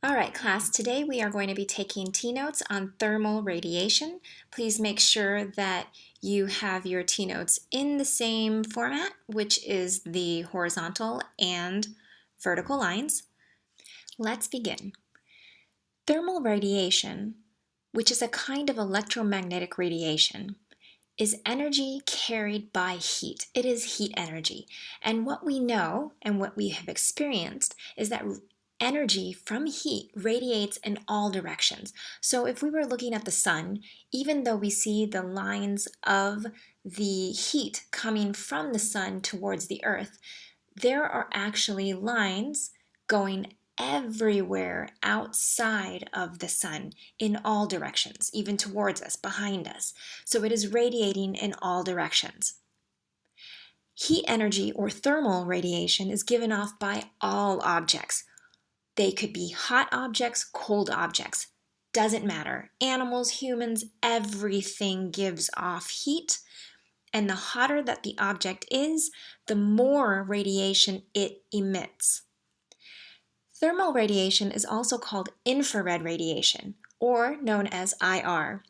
All right, class, today we are going to be taking T-notes on thermal radiation. Please make sure that you have your T-notes in the same format, which is the horizontal and vertical lines. Let's begin. Thermal radiation, which is a kind of electromagnetic radiation, is energy carried by heat. It is heat energy. And what we know and what we have experienced is that energy from heat radiates in all directions. So if we were looking at the sun, even though we see the lines of the heat coming from the sun towards the earth, there are actually lines going everywhere outside of the sun in all directions, even towards us, behind us. So it is radiating in all directions. Heat energy or thermal radiation is given off by all objects. They could be hot objects, cold objects. Doesn't matter. Animals, humans, everything gives off heat. And the hotter that the object is, the more radiation it emits. Thermal radiation is also called infrared radiation, or known as IR.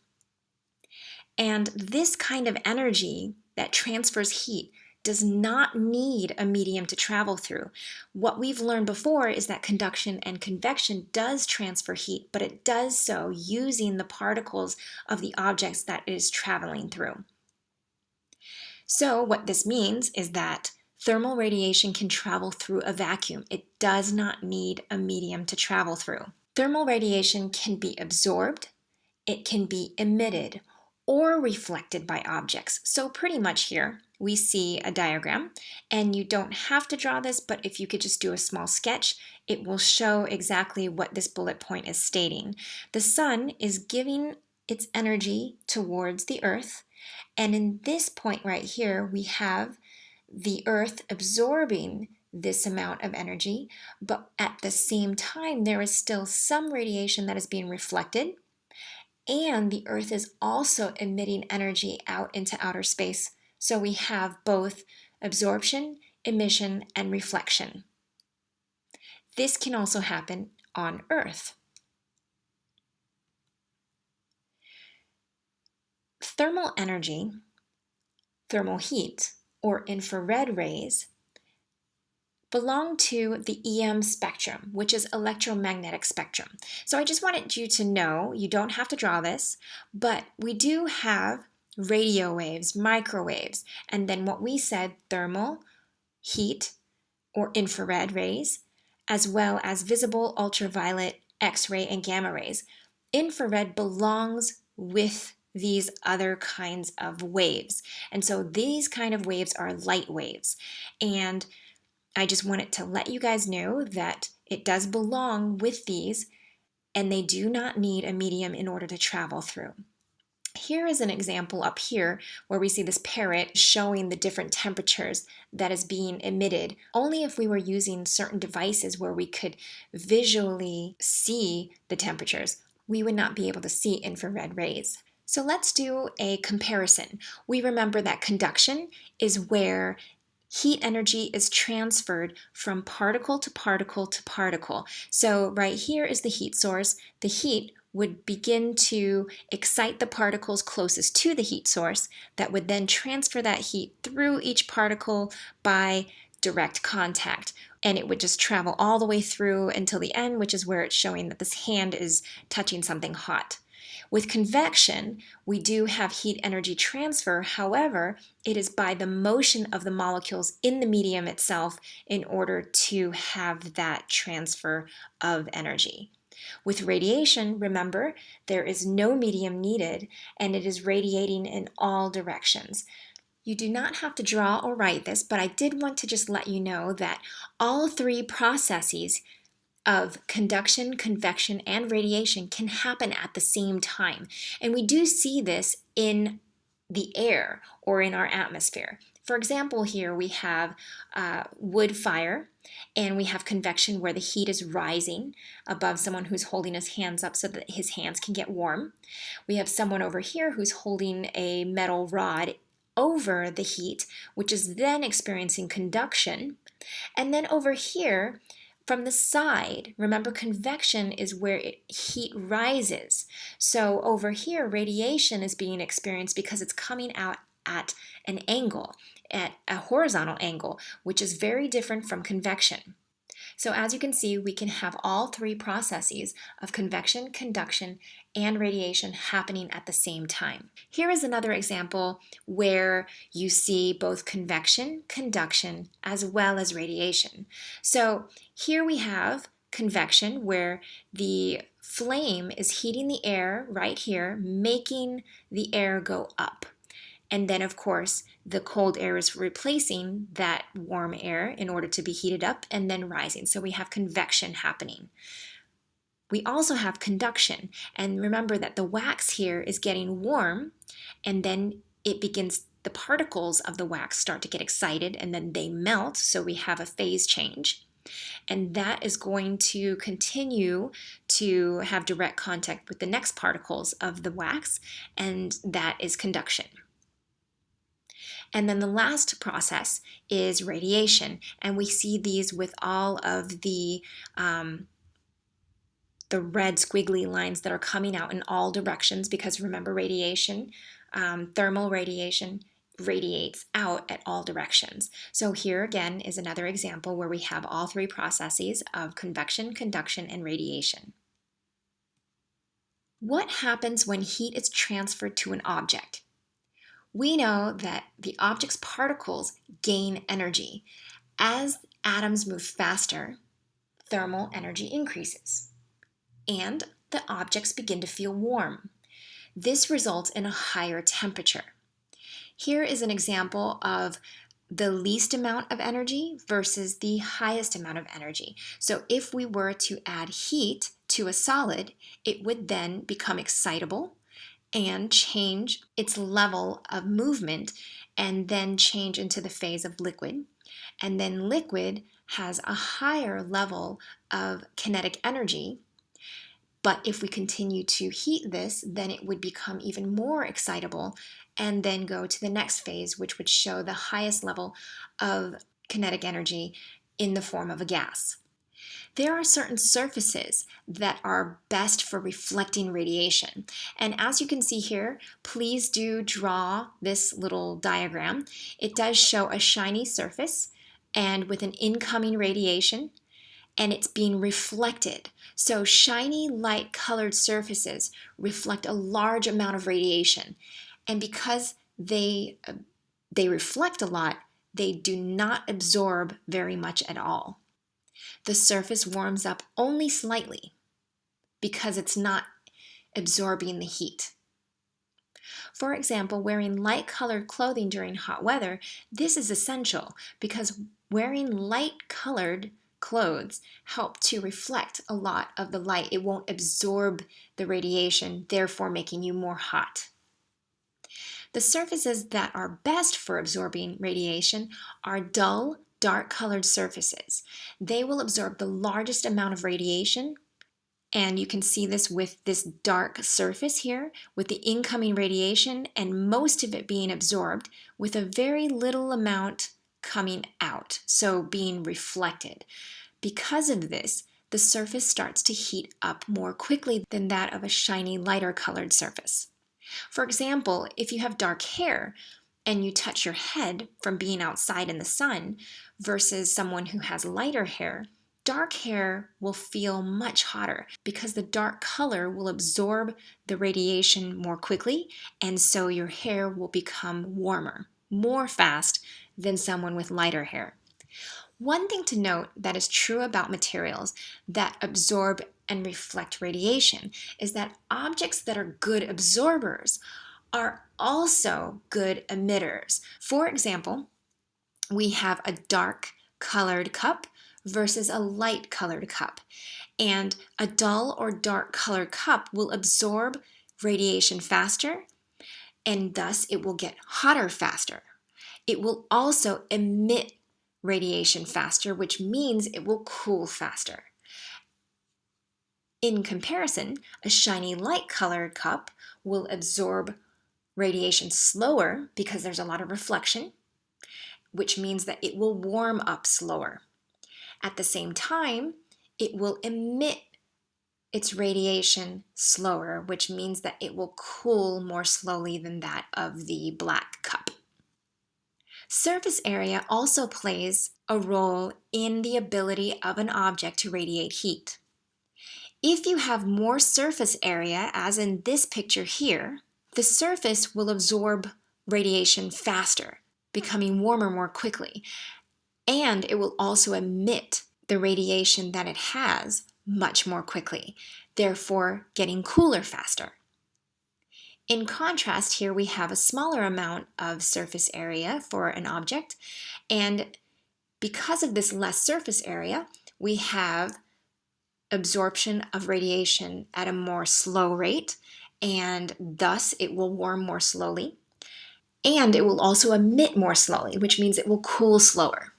And this kind of energy that transfers heat does not need a medium to travel through. What we've learned before is that conduction and convection does transfer heat, but it does so using the particles of the objects that it is traveling through. So what this means is that thermal radiation can travel through a vacuum. It does not need a medium to travel through. Thermal radiation can be absorbed, it can be emitted, or reflected by objects. So pretty much here we see a diagram, and you don't have to draw this, but if you could just do a small sketch, it will show exactly what this bullet point is stating. The sun is giving its energy towards the earth, and in this point right here, we have the earth absorbing this amount of energy, but at the same time, there is still some radiation that is being reflected, and the earth is also emitting energy out into outer space. So we have both absorption, emission, and reflection. This can also happen on Earth. Thermal energy, thermal heat, or infrared rays belong to the EM spectrum, which is electromagnetic spectrum. So I just wanted you to know, you don't have to draw this, but we do have radio waves, microwaves, and then what we said, thermal, heat, or infrared rays, as well as visible, ultraviolet, X-ray, and gamma rays. Infrared belongs with these other kinds of waves. And so these kind of waves are light waves. And I just wanted to let you guys know that it does belong with these, and they do not need a medium in order to travel through. Here is an example up here where we see this parrot showing the different temperatures that is being emitted. Only if we were using certain devices where we could visually see the temperatures, we would not be able to see infrared rays. So let's do a comparison. We remember that conduction is where heat energy is transferred from particle to particle to particle. So right here is the heat source. The heat would begin to excite the particles closest to the heat source that would then transfer that heat through each particle by direct contact. And it would just travel all the way through until the end, which is where it's showing that this hand is touching something hot. With convection, we do have heat energy transfer. However, it is by the motion of the molecules in the medium itself in order to have that transfer of energy. With radiation, remember, there is no medium needed, and it is radiating in all directions. You do not have to draw or write this, but I did want to just let you know that all three processes of conduction, convection, and radiation can happen at the same time. And we do see this in the air or in our atmosphere. For example, here we have wood fire, and we have convection where the heat is rising above someone who's holding his hands up so that his hands can get warm. We have someone over here who's holding a metal rod over the heat, which is then experiencing conduction. And then over here, From the side, remember convection is where heat rises. So over here, radiation is being experienced because it's coming out at an angle, at a horizontal angle, which is very different from convection. So as you can see, we can have all three processes of convection, conduction, and radiation happening at the same time. Here is another example where you see both convection, conduction, as well as radiation. So here we have convection, where the flame is heating the air right here, making the air go up. And then, of course, the cold air is replacing that warm air in order to be heated up and then rising. So we have convection happening. We also have conduction. And remember that the wax here is getting warm, and then the particles of the wax start to get excited, and then they melt. So we have a phase change. And that is going to continue to have direct contact with the next particles of the wax, and that is conduction. And then the last process is radiation, and we see these with all of the red squiggly lines that are coming out in all directions, because remember, radiation, thermal radiation, radiates out at all directions. So here again is another example where we have all three processes of convection, conduction, and radiation. What happens when heat is transferred to an object? We know that the object's particles gain energy. As atoms move faster, thermal energy increases, and the objects begin to feel warm. This results in a higher temperature. Here is an example of the least amount of energy versus the highest amount of energy. So if we were to add heat to a solid, it would then become excitable and change its level of movement, and then change into the phase of liquid. And then liquid has a higher level of kinetic energy, but if we continue to heat this, then it would become even more excitable and then go to the next phase, which would show the highest level of kinetic energy in the form of a gas. There are certain surfaces that are best for reflecting radiation. And as you can see here, please do draw this little diagram. It does show a shiny surface and with an incoming radiation, and it's being reflected. So shiny light colored surfaces reflect a large amount of radiation. And because they reflect a lot, they do not absorb very much at all. The surface warms up only slightly because it's not absorbing the heat. For example, wearing light-colored clothing during hot weather, this is essential because wearing light-colored clothes help to reflect a lot of the light. It won't absorb the radiation, therefore making you more hot. The surfaces that are best for absorbing radiation are dull, dark-colored surfaces. They will absorb the largest amount of radiation, and you can see this with this dark surface here with the incoming radiation and most of it being absorbed with a very little amount coming out, so being reflected. Because of this, the surface starts to heat up more quickly than that of a shiny, lighter colored surface. For example, if you have dark hair and you touch your head from being outside in the sun versus someone who has lighter hair, dark hair will feel much hotter because the dark color will absorb the radiation more quickly, and so your hair will become warmer more fast than someone with lighter hair. One thing to note that is true about materials that absorb and reflect radiation is that objects that are good absorbers are also good emitters. For example, we have a dark colored cup versus a light colored cup. And a dull or dark colored cup will absorb radiation faster, and thus it will get hotter faster. It will also emit radiation faster, which means it will cool faster. In comparison, a shiny light colored cup will absorb radiation slower because there's a lot of reflection, which means that it will warm up slower. At the same time, it will emit its radiation slower, which means that it will cool more slowly than that of the black cup. Surface area also plays a role in the ability of an object to radiate heat. If you have more surface area, as in this picture here, the surface will absorb radiation faster, becoming warmer more quickly, and it will also emit the radiation that it has much more quickly, therefore getting cooler faster. In contrast, here we have a smaller amount of surface area for an object, and because of this less surface area, we have absorption of radiation at a more slow rate, and thus it will warm more slowly, and it will also emit more slowly, which means it will cool slower.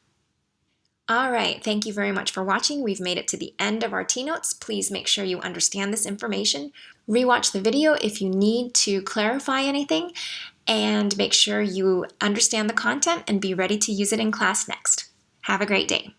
All right, thank you very much for watching. We've made it to the end of our TNOTES. Please make sure you understand this information. Rewatch the video if you need to clarify anything, and make sure you understand the content and be ready to use it in class next. Have a great day.